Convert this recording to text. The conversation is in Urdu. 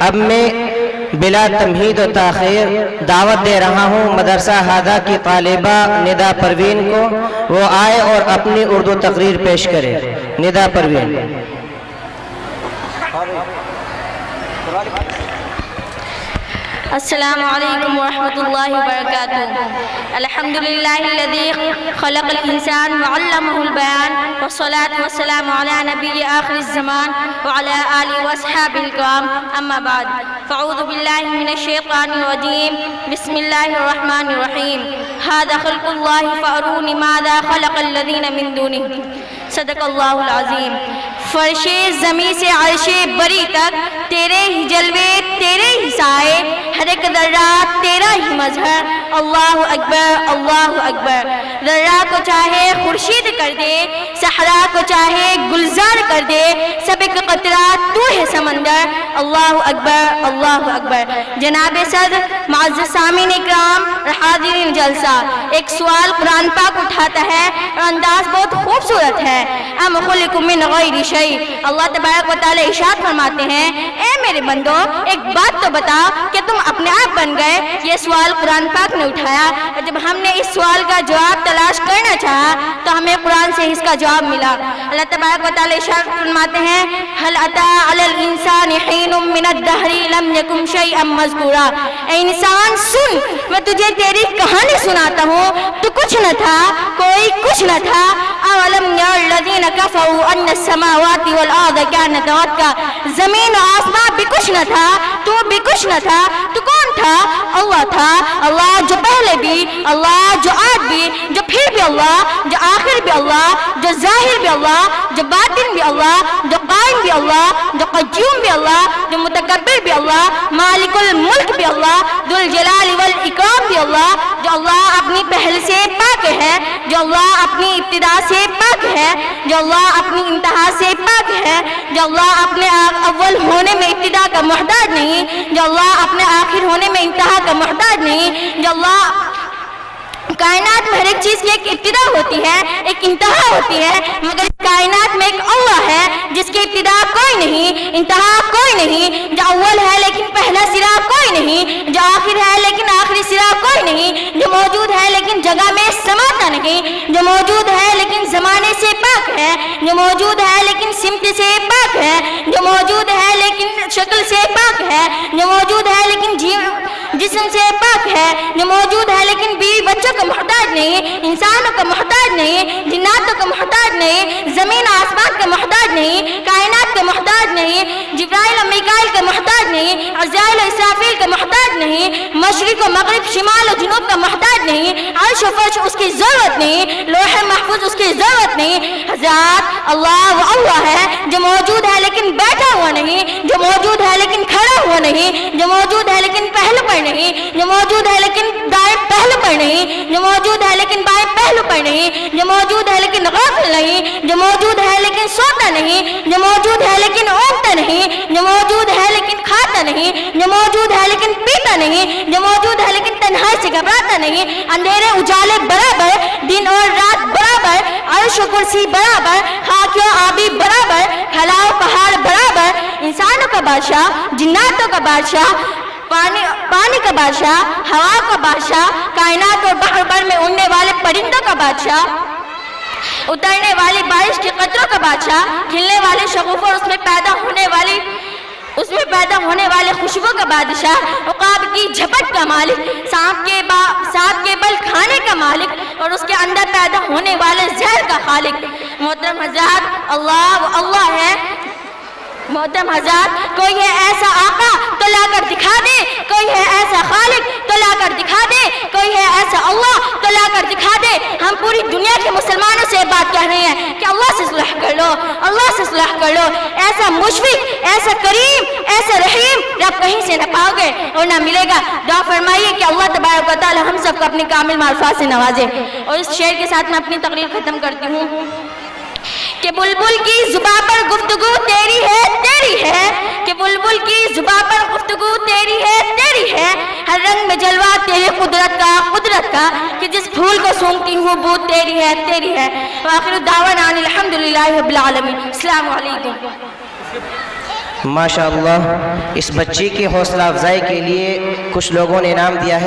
اب میں بلا تمہید و تاخیر دعوت دے رہا ہوں مدرسہ ہادہ کی طالبہ ندا پروین کو، وہ آئے اور اپنی اردو تقریر پیش کرے۔ ندا پروین۔ السلام علیکم ورحمۃ اللہ وبرکاتہ۔ الحمدللہ الذی خلق الانسان وعلمہ البیان، والصلاة والسلام علی نبی آخر الزمان وعلی آلہ واصحابہ الکرام، اما بعد فاعوذ باللہ من الشیطان الرجیم، بسم اللہ الرحمن الرحیم۔ ھذا خلق اللہ فارونی ماذا خلق الذین من دونہ، صدق اللہ العظیم۔ فرش زمیں سے عرش بری تک تیرے ہی جلوے، تیرے ہی سائے، ہر ایک ذرہ تیرا ہی مظہر، اللہ اکبر اللہ اکبر۔ ذرہ کو چاہے خورشید کر دے، صحرا کو چاہے گلزار کر دے، سب ایک قطرہ تو ہے سمندر، اللہ اکبر اللہ اکبر۔ جناب صدر، معزز سامعین اکرام اور حاضرین جلسہ، ایک سوال قرآن پاک اٹھاتا ہے اور انداز بہت خوبصورت ہے۔ ام خلق من غیر شیء، اللہ تبارک و تعالی ارشاد فرماتے ہیں، اے میرے بندو ایک بات تو بتا کہ تم اپنے آپ بن گئے؟ یہ سوال قرآن پاک نے اٹھایا، اور جب ہم نے اس سوال کا جواب تلاش کرنا چاہا تو ہمیں قرآن سے اس کا جواب ملا۔ اللہ تبارک و تعالی ارشاد فرماتے ہیں، هل اتى على الانسان حين من الدهر لم يكن شيئا مذكورا، اے انسان سن، میں تجھے تیری کہانی سناتا ہوں، تو کچھ نہ تھا، کوئی کچھ نہ تھا۔ اولم ير الذين كفروا ان السماوات والارض كانتا رتقا، زمین و آسمان بھی کچھ نہ تھا، تو بھی کچھ نہ تھا، تو کون تھا؟ اللہ تھا، اللہ جو پہلے بھی، اللہ جو آج بھی، جو پھر بھی اللہ، جو آخر بھی اللہ، جو ظاہر بھی اللہ، جو باطن بھی اللہ، جو قائم بھی اللہ، جو قیوم بھی اللہ، جو متکبر بھی اللہ، مالک الملک بھی اللہ، ذو الجلال والاکرام بھی اللہ، جو اللہ اپنی پہل سے پاک ہے، جو اللہ اپنی ابتدا سے پاک ہے، جو اللہ اپنی انتہا سے پاک ہے، جو اللہ اپنے اول ہونے میں ابتدا کا محتاج نہیں، جو اللہ اپنے آخر ہونے میں انتہا کا محتاج نہیں، جو اللہ کائنات میں ہر ایک چیز کی ایک ابتدا ہوتی ہے، ایک انتہا ہوتی ہے، مگر کائنات میں ایک اللہ ہے جس کی ابتدا کوئی نہیں، انتہا کوئی نہیں، جو اول ہے لیکن پہلا سرا کوئی نہیں، جو آخر ہے لیکن آخری سرا کوئی نہیں، جو موجود ہے لیکن جگہ میں سماتا نہیں، جو موجود ہے لیکن زمانے سے پاک ہے، جو موجود ہے لیکن سمت سے پاک ہے، جو موجود ہے لیکن شکل سے پاک ہے، جو موجود ہے لیکن جسم سے پاک ہے، جو موجود ہے لیکن بیوی بچوں کا محتاج نہیں، انسانوں کا محتاج نہیں، جناتوں کا محتاج نہیں، زمین آسمان کا محتاج نہیں، کائنات کا محتاج نہیں، جبرائیل و میکائیل کا محتاج نہیں، عزرائیل و اسرافیل کا محتاج نہیں، مشرق و مغرب شمال و جنوب کا محتاج نہیں، عرش و فرش اس کی ضرورت نہیں، لوح محفوظ اس کی ضرورت نہیں۔ حضرات، اللہ وہ اللہ ہے جو موجود ہے لیکن بیٹھا ہوا نہیں، جو موجود ہے لیکن کھڑا ہوا نہیں، جو موجود ہے لیکن پہلو پر نہیں، جو موجود ہے لیکن دائیں پہلو پر نہیں، جو موجود ہے لیکن بائیں پہلو پر نہیں، جو موجود ہے لیکن غافل نہیں، جو موجود ہے لیکن سوتا نہیں، جو موجود ہے لیکن اونگتا نہیں، جو موجود ہے لیکن کھاتا نہیں، جو موجود ہے لیکن پیتا نہیں، جو موجود ہے لیکن تنہائی سے گھبراتا نہیں، اندھیرے اجالے برابر، دن اور رات برابر، عرش و کرسی برابر، خاک و آبی برابر، کھلا و پہاڑ برابر، انسانوں کا بادشاہ، جناتوں کا بادشاہ، پانی کا بادشاہ، ہوا کا بادشاہ، کائنات اور بحر بر میں اڑنے والے پرندوں کا بادشاہ، اترنے والی بارش کے قطروں کا بادشاہ، کھلنے والے شگوفوں اور اس میں پیدا ہونے والے خوشبو کا بادشاہ، عقاب کی جھپٹ کا مالک، سانپ کے بل کھانے کا مالک اور اس کے اندر پیدا ہونے والے زہر کا خالق۔ محترم حضرات، اللہ ہے۔ محترم حضرات، کوئی ہے ایسا آقا تو لا کر دکھا دے، کوئی ہے ایسا خالق تو لا کر دکھا دے، کوئی ہے ایسا اللہ تو لا کر دکھا دے۔ ہم پوری دنیا کے مسلمانوں سے بات کہہ رہے ہیں کہ اللہ سے صلح کر لو، اللہ سے صلح کر لو۔ ایسا مشفق، ایسا کریم، ایسا رحیم رب کہیں سے نہ پاؤ گے اور نہ ملے گا۔ دعا فرمائیے کہ اللہ تبارک و تعالی ہم سب کو اپنی کامل معرفات سے نوازے۔ اور اس شعر کے ساتھ میں اپنی تقریر ختم کرتی ہوں کہ بلبل کی زباں پر گفتگو تیری ہے، تیری ہے، کہ بلبل کی زباں پر گفتگو تیری ہے، تیری ہے، ہر رنگ میں جلوہ تیری قدرت کا، کہ جس پھول کو سونگتی ہوں بو تیری ہے، تیری ہے۔ وآخر دعوانا الحمدللہ رب العالمین۔ السلام علیکم۔ ماشاءاللہ اس بچی کی حوصلہ افزائی کے لیے کچھ لوگوں نے انعام دیا ہے.